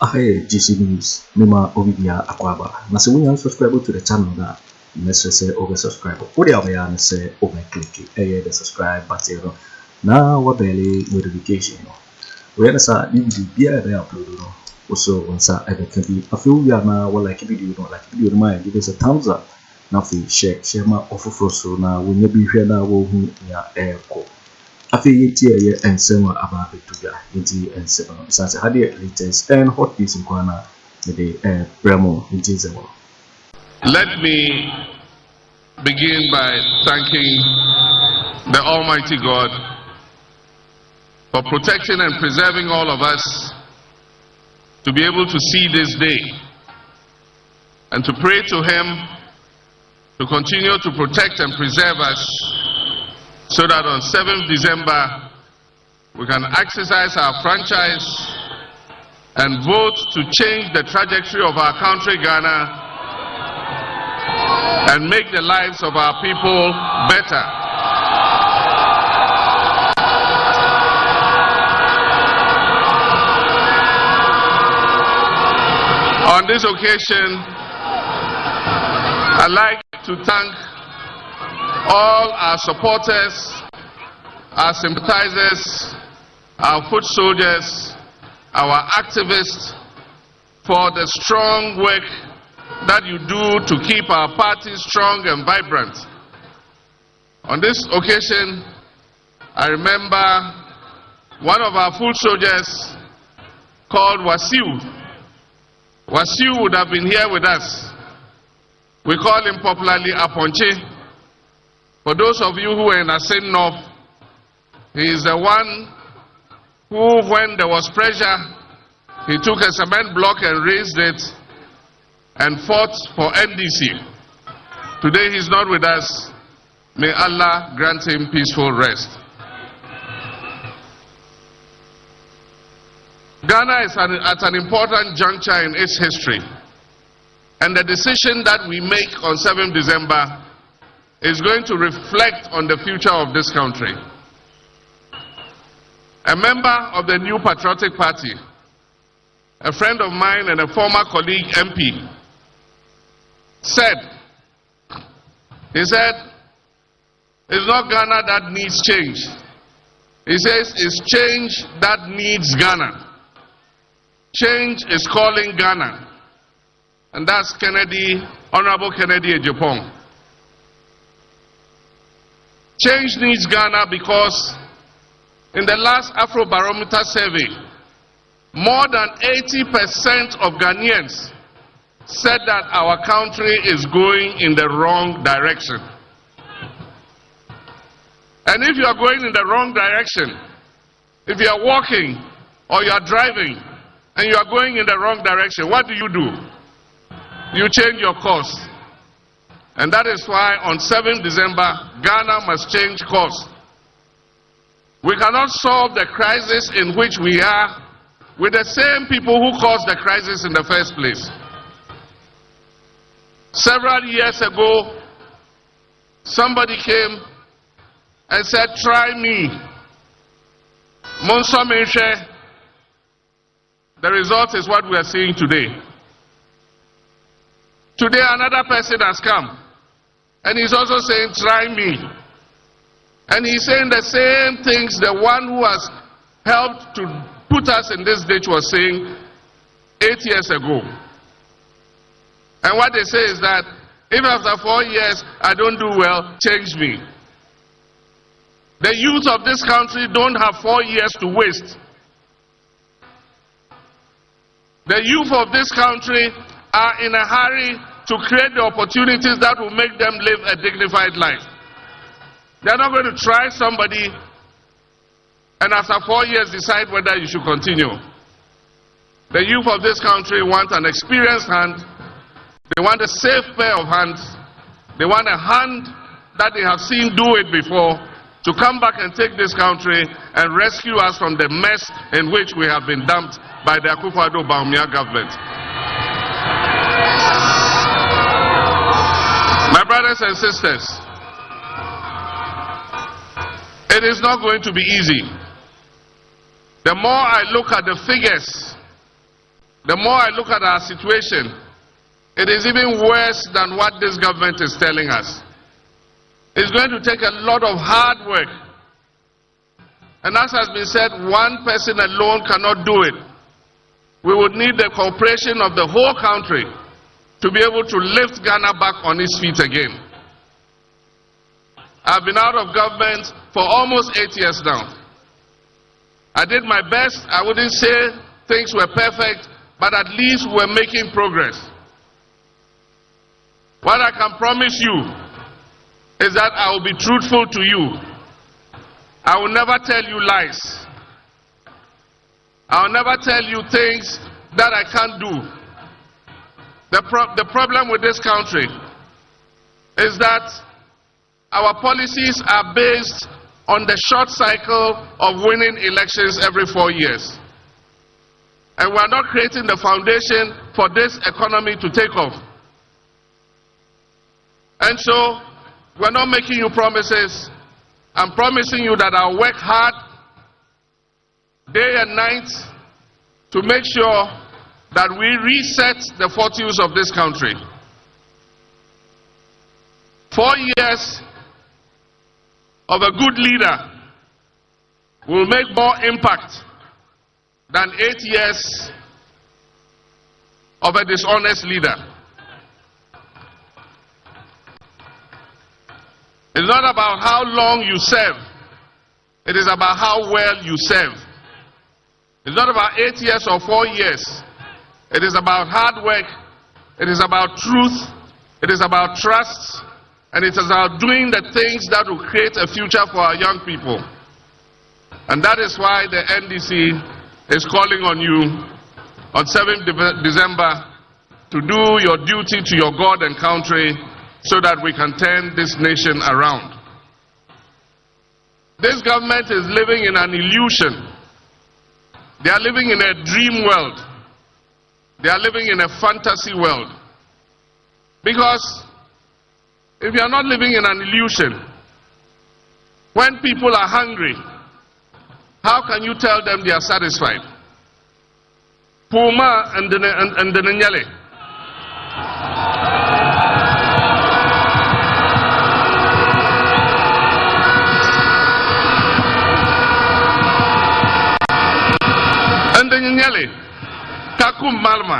Ahe GC News, Mima Bawumia Akwaba. Nasi when you subscribe to the channel that necessary over subscribe. What the other say over click it. The subscribe button. Now what barely notification. We understand DVD be upload. Also once I can be a few years now. What like video don't like video mind. Give us a thumbs up. Now share my offer for so now when you be here now who ya airco. Afriyie and Sammy about Victoria, NDC and Seven. Besides, had the latest and hot news in Kwana, the Bremo in Jizemo. Let me begin by thanking the Almighty God for protecting and preserving all of us to be able to see this day, and to pray to Him to continue to protect and preserve us, so that on 7th December we can exercise our franchise and vote to change the trajectory of our country, Ghana, and make the lives of our people better. On this occasion, I'd like to thank all our supporters, our sympathizers, our foot soldiers, our activists for the strong work that you do to keep our party strong and vibrant. On this occasion, I remember one of our foot soldiers called Wasiu. Wasiu would have been here with us. We call him popularly Aponche. For those of you who were in Asiedu North, he is the one who, when there was pressure, he took a cement block and raised it and fought for NDC. Today he's not with us. May Allah grant him peaceful rest. Ghana is at an important juncture in its history, and the decision that we make on 7th December is going to reflect on the future of this country. A member of the New Patriotic Party, a friend of mine and a former colleague MP, said, it's not Ghana that needs change. He says it's change that needs Ghana. Change is calling Ghana. And that's Honorable Kennedy Agyapong. Change needs Ghana because in the last Afrobarometer survey, more than 80% of Ghanaians said that our country is going in the wrong direction. And if you are going in the wrong direction, if you are walking or you are driving and you are going in the wrong direction, what do? You change your course. And that is why on 7th December, Ghana must change course. We cannot solve the crisis in which we are with the same people who caused the crisis in the first place. Several years ago, somebody came and said, try me. Monso Menche. The result is what we are seeing today. Today another person has come and he's also saying, try me. And he's saying the same things the one who has helped to put us in this ditch was saying 8 years ago. And what they say is that if after 4 years I don't do well, change me. The youth of this country don't have 4 years to waste. The youth of this country are in a hurry to create the opportunities that will make them live a dignified life. They're not going to try somebody and after 4 years decide whether you should continue. The youth of this country want an experienced hand. They want a safe pair of hands. They want a hand that they have seen do it before to come back and take this country and rescue us from the mess in which we have been dumped by the Akufo-Addo Bawumia government. My brothers and sisters, it is not going to be easy. The more I look at the figures the more I look at our situation, it is even worse than what this government is telling us. It's going to take a lot of hard work. And as has been said, one person alone cannot do it. We would need the cooperation of the whole country to be able to lift Ghana back on its feet again. I've been out of government for almost 8 years now. I did my best. I wouldn't say things were perfect, but at least we're making progress. What I can promise you is that I will be truthful to you. I will never tell you lies. I will never tell you things that I can't do. The problem with this country is that our policies are based on the short cycle of winning elections every 4 years. And we are not creating the foundation for this economy to take off. And so, we're not making you promises. I'm promising you that I'll work hard, day and night, to make sure that we reset the fortunes of this country. 4 years of a good leader will make more impact than 8 years of a dishonest leader. It's not about how long you serve. It is about how well you serve. It's not about 8 years or 4 years. It is about hard work. It is about truth. It is about trust. And it is about doing the things that will create a future for our young people. And that is why the NDC is calling on you on 7th December to do your duty to your God and country so that we can turn this nation around. This government is living in an illusion. They are living in a dream world. They are living in a fantasy world. Because if you are not living in an illusion, when people are hungry, how can you tell them they are satisfied? Puma and the Nyale. And the Nyale. Kakum Malma.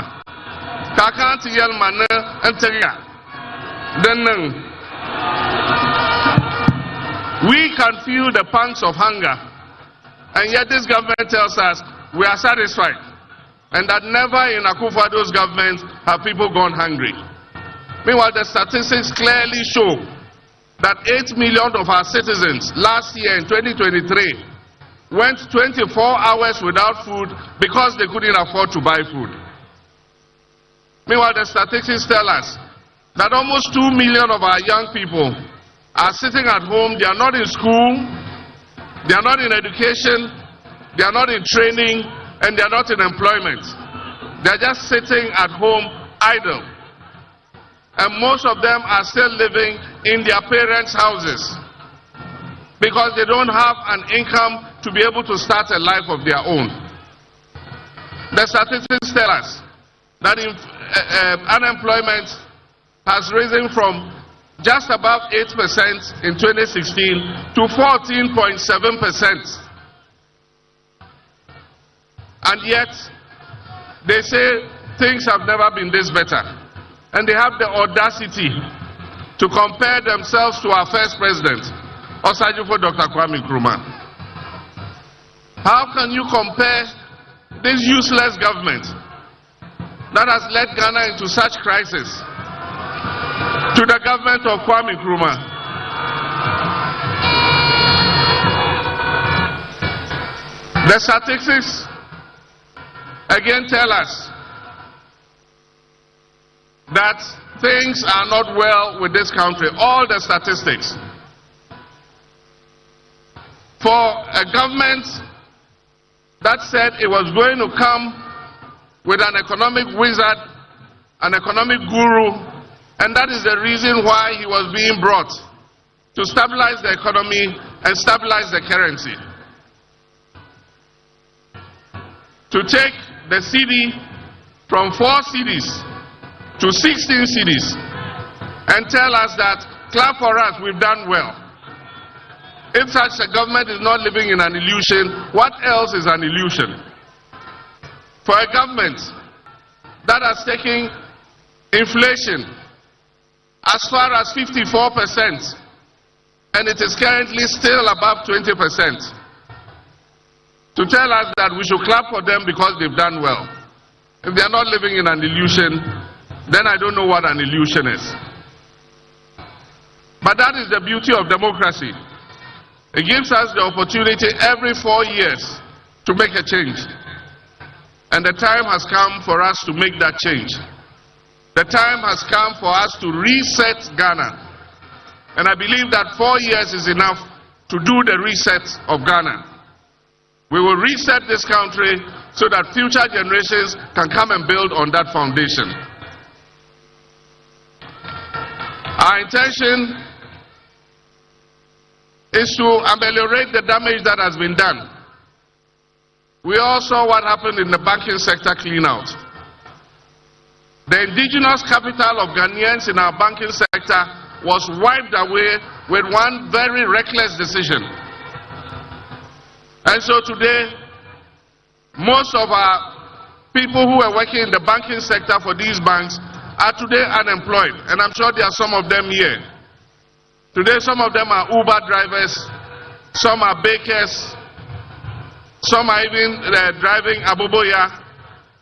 Kakanti Yelmane and Teria. Then we can feel the pangs of hunger, and yet this government tells us we are satisfied, and that never in Akufo-Addo's government have people gone hungry. Meanwhile, the statistics clearly show that 8 million of our citizens last year in 2023 went 24 hours without food because they couldn't afford to buy food. Meanwhile, the statistics tell us that almost 2 million of our young people are sitting at home. They are not in school, they are not in education, they are not in training, and they are not in employment. They are just sitting at home idle. And most of them are still living in their parents' houses because they don't have an income to be able to start a life of their own. The statistics tell us that unemployment has risen from just above 8% in 2016 to 14.7%. And yet, they say things have never been this better. And they have the audacity to compare themselves to our first president, Osajifo Dr. Kwame Nkrumah. How can you compare this useless government that has led Ghana into such crisis to the government of Kwame Nkrumah? The statistics again tell us that things are not well with this country. All the statistics. For a government that said it was going to come with an economic wizard, an economic guru, and that is the reason why he was being brought, to stabilize the economy and stabilize the currency. To take the cedi from 4 cities to 16 cities and tell us that, clap for us, we've done well. If such a government is not living in an illusion, what else is an illusion? For a government that has taken inflation as far as 54%, and it is currently still above 20%, to tell us that we should clap for them because they've done well. If they are not living in an illusion, then I don't know what an illusion is. But that is the beauty of democracy. It gives us the opportunity every 4 years to make a change. And the time has come for us to make that change. The time has come for us to reset Ghana. And I believe that 4 years is enough to do the reset of Ghana. We will reset this country so that future generations can come and build on that foundation. Our intention is to ameliorate the damage that has been done. We all saw what happened in the banking sector clean-out. The indigenous capital of Ghanaians in our banking sector was wiped away with one very reckless decision. And so today, most of our people who were working in the banking sector for these banks are today unemployed. And I'm sure there are some of them here. Today, some of them are Uber drivers, some are bakers, some are even driving Aboboya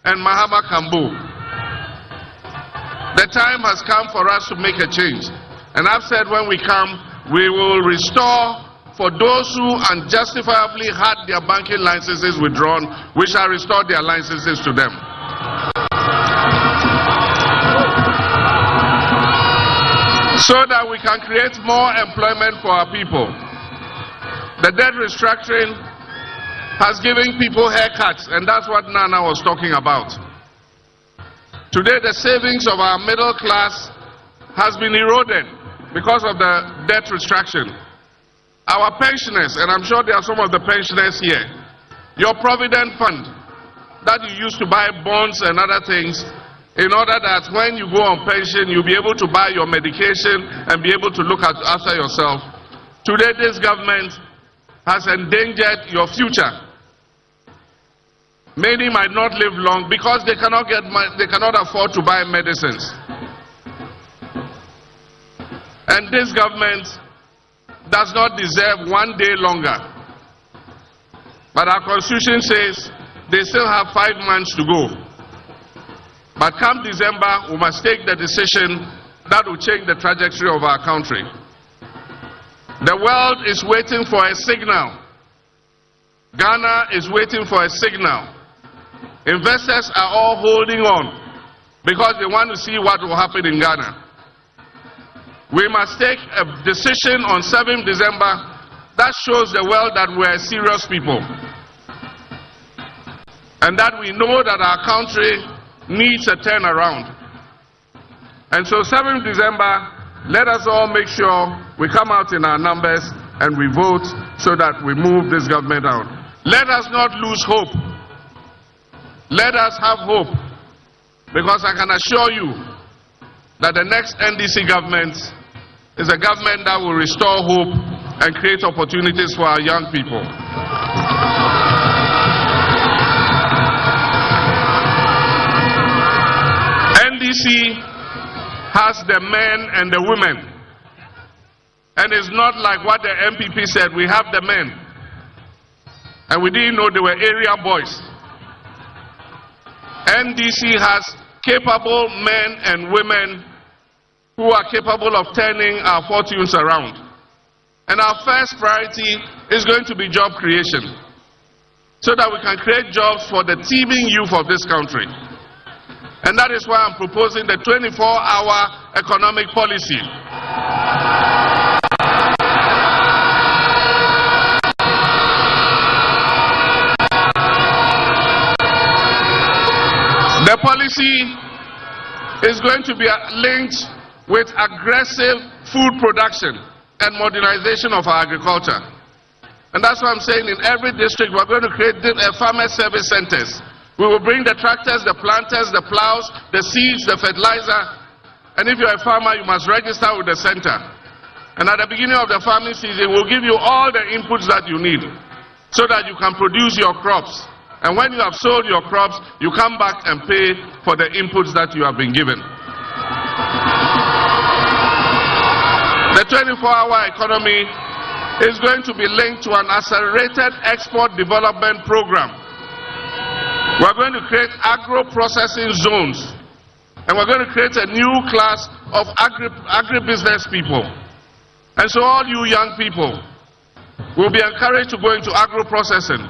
and Mahama Kambu. The time has come for us to make a change. And I've said when we come, we will restore, for those who unjustifiably had their banking licenses withdrawn, we shall restore their licenses to them. So that we can create more employment for our people. The debt restructuring has given people haircuts, and that's what Nana was talking about. Today, the savings of our middle class has been eroded because of the debt restructuring. Our pensioners, and I'm sure there are some of the pensioners here, your provident fund that you used to buy bonds and other things, in order that when you go on pension, you'll be able to buy your medication and be able to look after yourself. Today, this government has endangered your future. Many might not live long because they cannot afford to buy medicines. And this government does not deserve 1 day longer. But our constitution says they still have 5 months to go. But come December, we must take the decision that will change the trajectory of our country. The world is waiting for a signal. Ghana is waiting for a signal. Investors are all holding on because they want to see what will happen in Ghana. We must take a decision on 7th December that shows the world that we are serious people. And that we know that our country needs a turnaround. And so 7th December, let us all make sure we come out in our numbers and we vote so that we move this government out. Let us not lose hope. Let us have hope, because I can assure you that the next NDC government is a government that will restore hope and create opportunities for our young people. NDC has the men and the women, and it's not like what the NPP said. We have the men, and we didn't know they were area boys. NDC has capable men and women who are capable of turning our fortunes around. And our first priority is going to be job creation, so that we can create jobs for the teeming youth of this country. And that is why I'm proposing the 24-hour economic policy. The policy is going to be linked with aggressive food production and modernization of our agriculture. And that's why I'm saying in every district we're going to create farmer service centers We will bring the tractors, the planters, the plows, the seeds, the fertilizer. And if you're a farmer, you must register with the center. And at the beginning of the farming season, we'll give you all the inputs that you need so that you can produce your crops. And when you have sold your crops, you come back and pay for the inputs that you have been given. The 24-hour economy is going to be linked to an accelerated export development program. We're going to create agro-processing zones, and we're going to create a new class of agribusiness people. And so all you young people will be encouraged to go into agro-processing.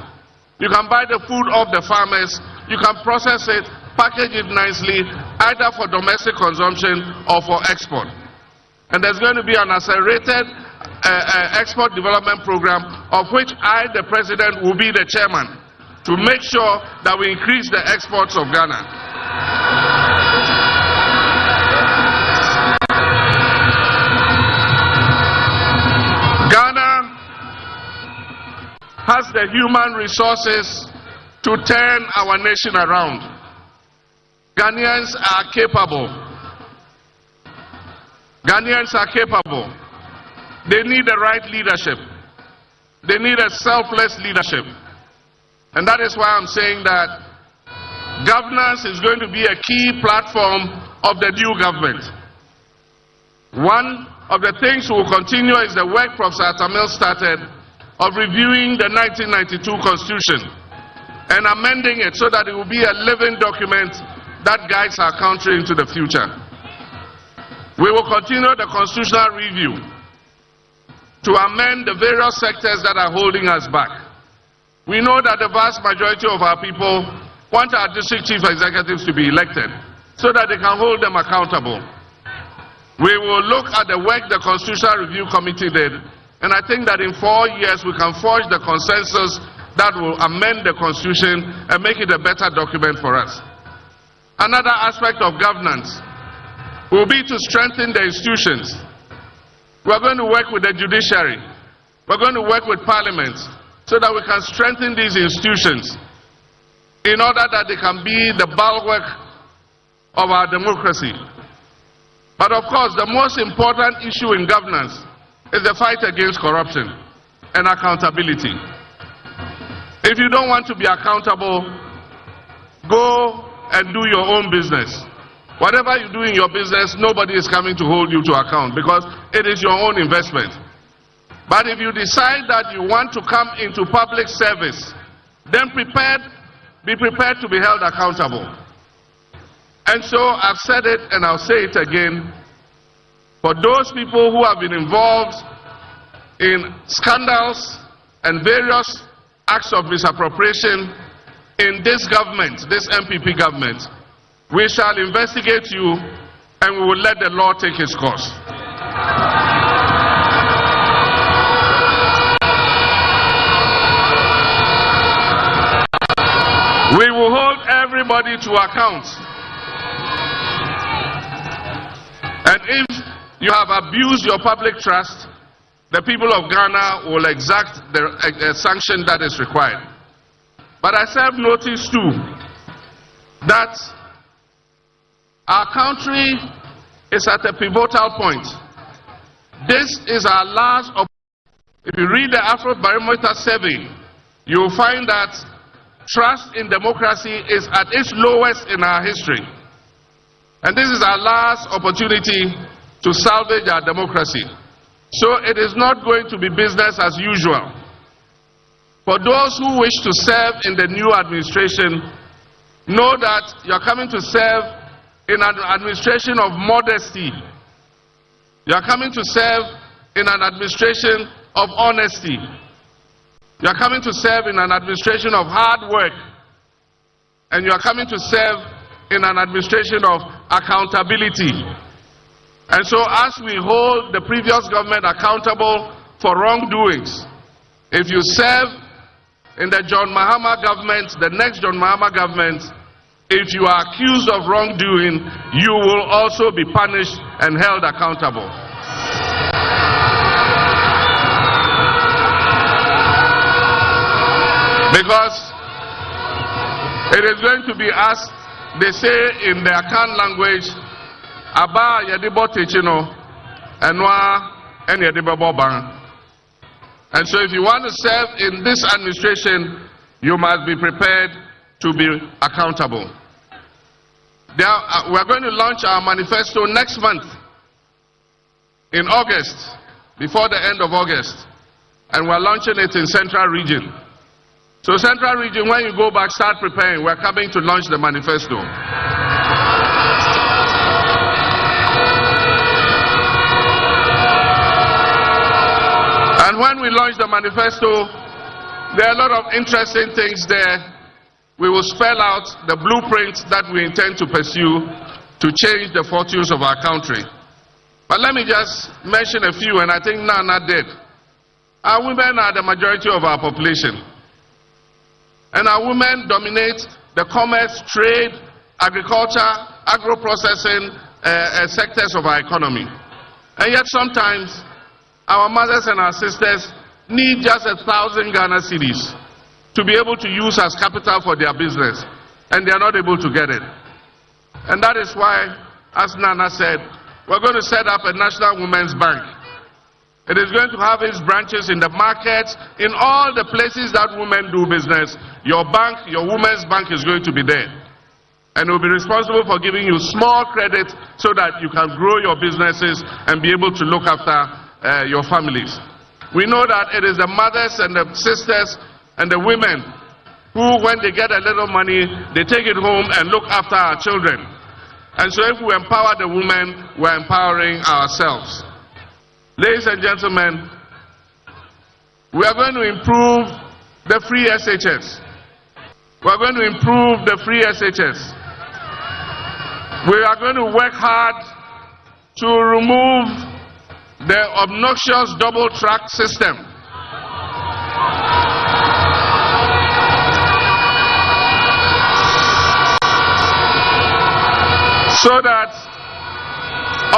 You can buy the food of the farmers, you can process it, package it nicely, either for domestic consumption or for export. And there's going to be an accelerated export development program of which I, the President, will be the chairman to make sure that we increase the exports of Ghana. Ghana has the human resources to turn our nation around. Ghanaians are capable. Ghanaians are capable. They need the right leadership. They need a selfless leadership. And that is why I'm saying that governance is going to be a key platform of the new government. One of the things we will continue is the work Professor Tamale started of reviewing the 1992 Constitution and amending it so that it will be a living document that guides our country into the future. We will continue the constitutional review to amend the various sectors that are holding us back. We know that the vast majority of our people want our district chief executives to be elected so that they can hold them accountable. We will look at the work the Constitutional Review Committee did, and I think that in 4 years we can forge the consensus that will amend the Constitution and make it a better document for us. Another aspect of governance will be to strengthen the institutions. We're going to work with the judiciary. We're going to work with Parliament so that we can strengthen these institutions in order that they can be the bulwark of our democracy. But of course, the most important issue in governance is the fight against corruption and accountability. If you don't want to be accountable, go and do your own business. Whatever you do in your business, nobody is coming to hold you to account because it is your own investment. But if you decide that you want to come into public service, then be prepared to be held accountable. And so I've said it and I'll say it again. For those people who have been involved in scandals and various acts of misappropriation in this government, this NPP government, we shall investigate you and we will let the law take its course. We will hold everybody to account. And if you have abused your public trust, the people of Ghana will exact the sanction that is required. But I serve notice too that our country is at a pivotal point. This is our last opportunity. If you read the Afrobarometer survey, you will find that trust in democracy is at its lowest in our history. And this is our last opportunity to salvage our democracy. So it is not going to be business as usual. For those who wish to serve in the new administration, know that you are coming to serve in an administration of modesty. You are coming to serve in an administration of honesty. You are coming to serve in an administration of hard work. And you are coming to serve in an administration of accountability. And so as we hold the previous government accountable for wrongdoings, if you serve in the John Mahama government, the next John Mahama government, if you are accused of wrongdoing, you will also be punished and held accountable. Because It is going to be, as they say in the Akan language, Aba Yadibo Techino, Enwa and Yadibo Bang. And so if you want to serve in this administration, you must be prepared to be accountable. We're going to launch our manifesto next month in August, before the end of August. And we're launching it in Central Region. So Central Region, when you go back, start preparing. We're coming to launch the manifesto. And when we launch the manifesto, there are a lot of interesting things there. We will spell out the blueprint that we intend to pursue to change the fortunes of our country. But let me just mention a few, and I think Nana did. Our women are the majority of our population. And our women dominate the commerce, trade, agriculture, agro-processing sectors of our economy. And yet sometimes our mothers and our sisters need just 1,000 Ghana cedis to be able to use as capital for their business, and they are not able to get it. And that is why, as Nana said, we're going to set up a National Women's Bank. It is going to have its branches in the markets, in all the places that women do business. Your bank, your women's bank, is going to be there. And it will be responsible for giving you small credit so that you can grow your businesses and be able to look after your families. We know that it is the mothers and the sisters and the women who, when they get a little money, they take it home and look after our children. And so if we empower the women, we're empowering ourselves. Ladies and gentlemen, we are going to improve the free SHS. We are going to improve the free SHS. We are going to work hard to remove the obnoxious double track system. So that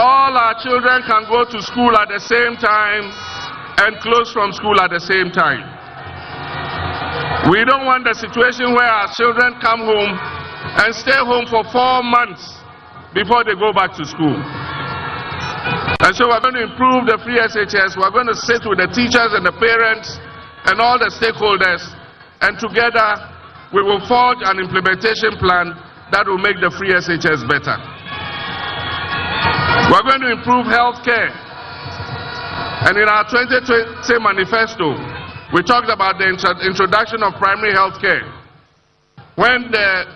all our children can go to school at the same time and close from school at the same time. We don't want the situation where our children come home and stay home for 4 months before they go back to school. And so we're going to improve the free SHS. We're going to sit with the teachers and the parents and all the stakeholders, and together we will forge an implementation plan that will make the free SHS better. We're going to improve health care. And in our 2020 manifesto, we talked about the introduction of primary health care. When the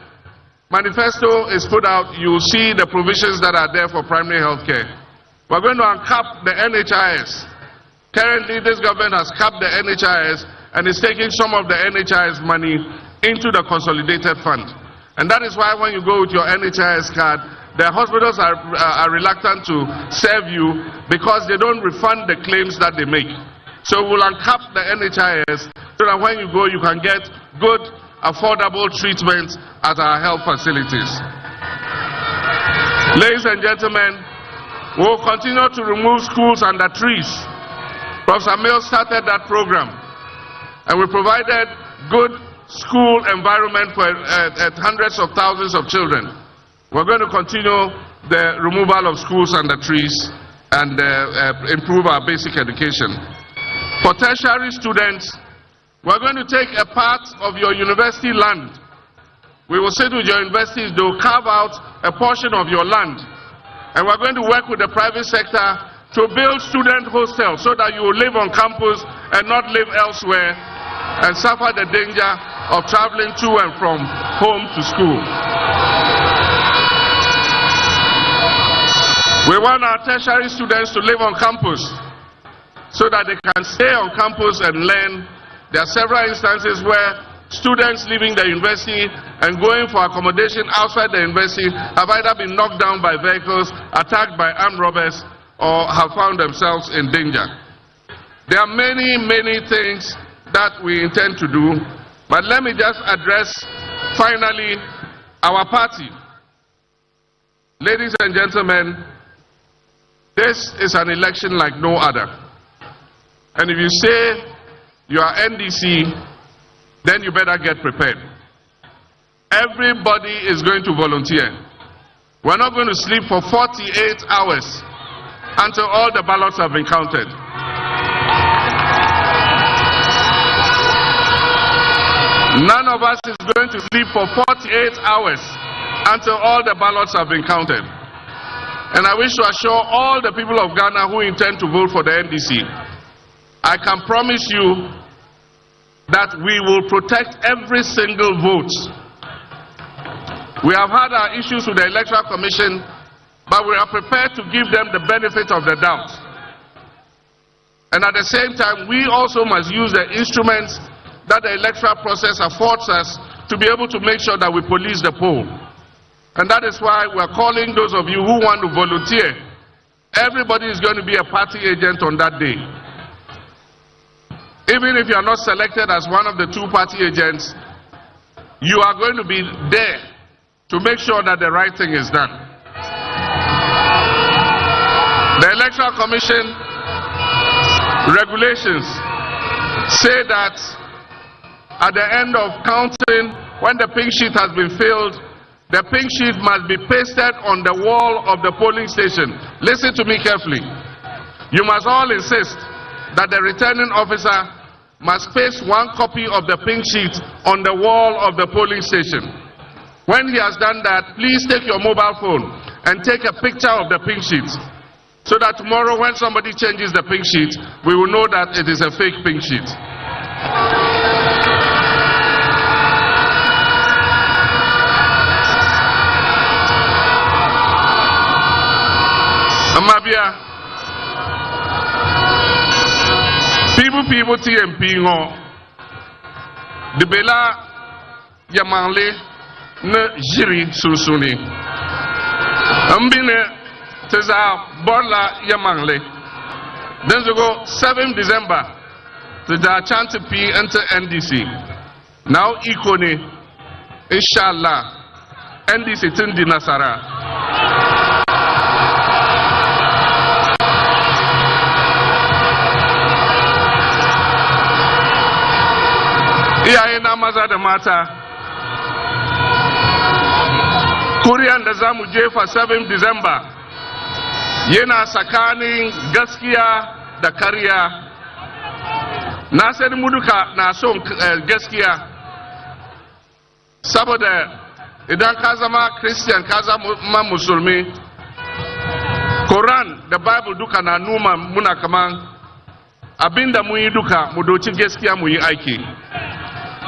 manifesto is put out, you'll see the provisions that are there for primary health care. We're going to uncap the NHIS. Currently, this government has capped the NHIS and is taking some of the NHIS money into the consolidated fund. And that is why when you go with your NHIS card, the hospitals are reluctant to serve you because they don't refund the claims that they make. So we'll uncap the NHIS so that when you go, you can get good, affordable treatment at our health facilities. Ladies and gentlemen, we'll continue to remove schools under trees. Professor Mill started that program, and we provided good school environment for hundreds of thousands of children. We're going to continue the removal of schools under trees and improve our basic education. For tertiary students, we're going to take a part of your university land. We will sit with your universities, they will carve out a portion of your land. And we're going to work with the private sector to build student hostels so that you will live on campus and not live elsewhere and suffer the danger of traveling to and from home to school. We want our tertiary students to live on campus so that they can stay on campus and learn. There are several instances where students leaving the university and going for accommodation outside the university have either been knocked down by vehicles, attacked by armed robbers, or have found themselves in danger. There are many, many things that we intend to do, but let me just address finally our party. Ladies and gentlemen, this is an election like no other. And if you say you are NDC, then you better get prepared. everybody is going to volunteer. We're not going to sleep for 48 hours until all the ballots have been counted. None of us is going to sleep for 48 hours until all the ballots have been counted. And I wish to assure all the people of Ghana who intend to vote for the NDC, I can promise you that we will protect every single vote. We have had our issues with the Electoral Commission, but we are prepared to give them the benefit of the doubt. And at the same time, we also must use the instruments that the electoral process affords us to be able to make sure that we police the poll. And that is why we are calling those of you who want to volunteer. Everybody is going to be a party agent on that day. Even if you are not selected as one of the 2 party agents, you are going to be there to make sure that the right thing is done. The Electoral Commission regulations say that at the end of counting, when the pink sheet has been filled, the pink sheet must be pasted on the wall of the polling station. Listen to me carefully. You must all insist that the returning officer must paste 1 copy of the pink sheet on the wall of the polling station. When he has done that, please take your mobile phone and take a picture of the pink sheet, so that tomorrow when somebody changes the pink sheet, we will know that it is a fake pink sheet. Amabia, people TMP ngo, de bela yamanle ne jiri susuni. Ambine teza borla yamanle. Then we go 7 December to the chance P enter NDC. Now ikone, inshallah, NDC tindi nasara. Iyaye na maza da mata, kuriyan da za mu jefa 7 December yana tsakanin gaskiya da karya. Na sani mu duka na son gaskiya, saboda idan ka zama Christian ka zama musulmi, Quran da Bible duka na numa muna kaman abinda mu yi duka mu doci gaskiya mu yi aiki.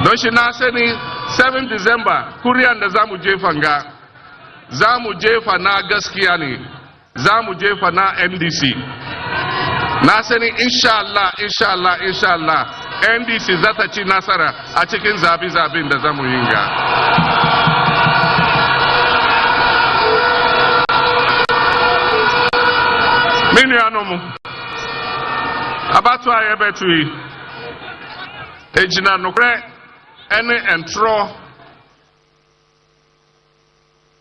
Don shi na sani 7 December kuriyan da za mu jefa nga, za mu jefa na gaskiya ne, za mu jefa na NDC. Na sani inshallah NDC za ta ci nasara a cikin zabi-zabin da za mu yi nga. Minu anomu, abatu ayebetu yi, ejina nukre, ene entro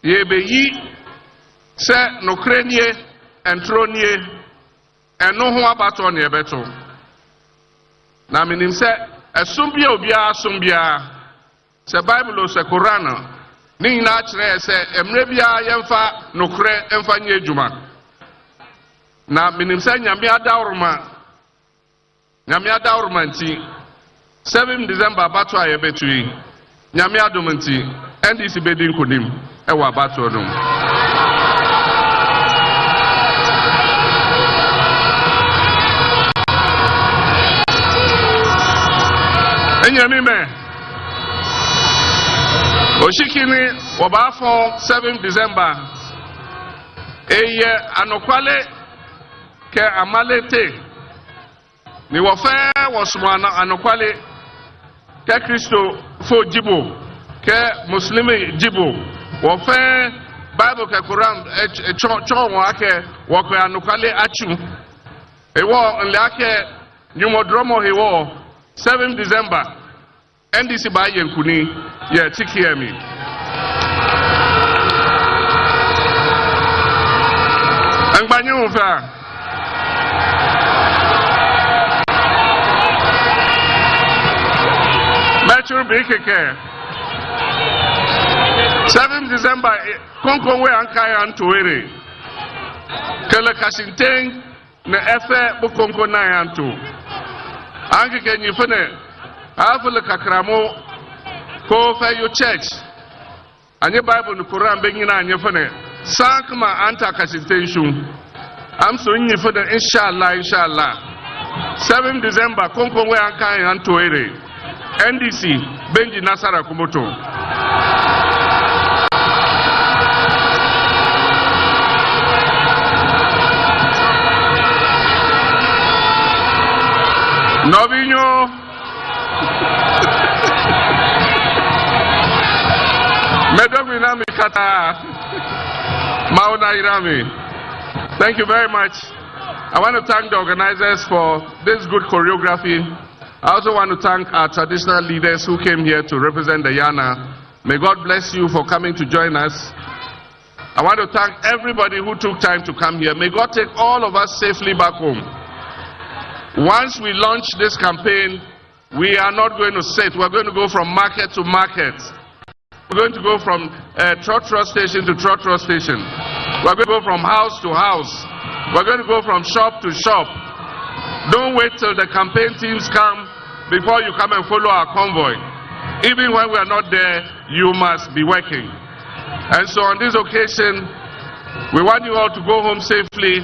yebe yi se nukre nye entro nye eno ho abato ne ebeto na minim se esumbia obia asumbia se Bible se Quran ni na kire se emre bia yemfa nukre emfa nye ejuma na minim se nyame adawruma nti 7 December bato ayebetu yi nyame adom nti NDC bedin konim ewa bato no enyami me oshikini wabafo 7 December eye anokwale ke amalete ni wofe wosumana anokwale ke Kristo fo jibo ke muslimi jibo wofe Bible ke Quran chon wake wako anukwale achu ewo nlake nyumodromo hewo 7 December NDC ba yenkuni ye tikiemi angbanyu fa Metro Bikeke 7 December, Konkongwe Ankaya Antuere. Kele Kashinteng, ne Efe Bukonko Nayantu. Anki Kenyifene, Afule Kakramo, Ko Fayo Church. Anye Bible no Quran Bengina Anyefene. Sankma Anta Kashinteng. I'm so nyifene, inshallah. 7 December, Konkongwe Ankaya Antuere. NDC, Benji Nasara Kumoto. Novinho. Medogwinami Kata. Mauna Irami. Thank you very much. I want to thank the organizers for this good choreography. I also want to thank our traditional leaders who came here to represent the Yana. May God bless you for coming to join us. I want to thank everybody who took time to come here. May God take all of us safely back home. Once we launch this campaign, we are not going to sit. We're going to go from market to market. We're going to go from trotro station to trotro station. We're going to go from house to house. We're going to go from shop to shop. Don't wait till the campaign teams come before you come and follow our convoy. Even when we are not there, you must be working. And so on this occasion, we want you all to go home safely.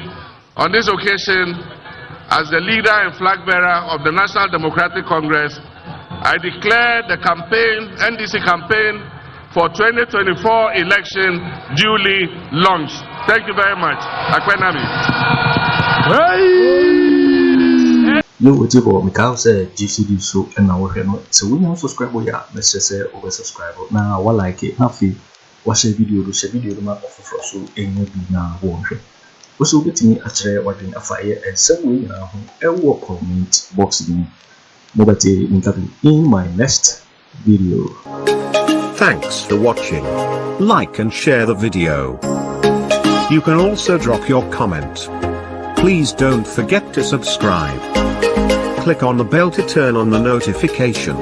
On this occasion, as the leader and flag bearer of the National Democratic Congress, I declare the campaign, NDC campaign for 2024 election duly launched. Thank you very much. Akwenami. Yo, what's your Mikao say GCD so and now we're so we don't subscribe ya, let's just say over subscribe. Now what like it, happy watch a video to map of so in no be now one. Also get me actually watching Afriyie and some now a walk comment box in Nobody in my next video. Thanks for watching. Like and share the video. You can also drop your comment. Please don't forget to subscribe. Click on the bell to turn on the notification.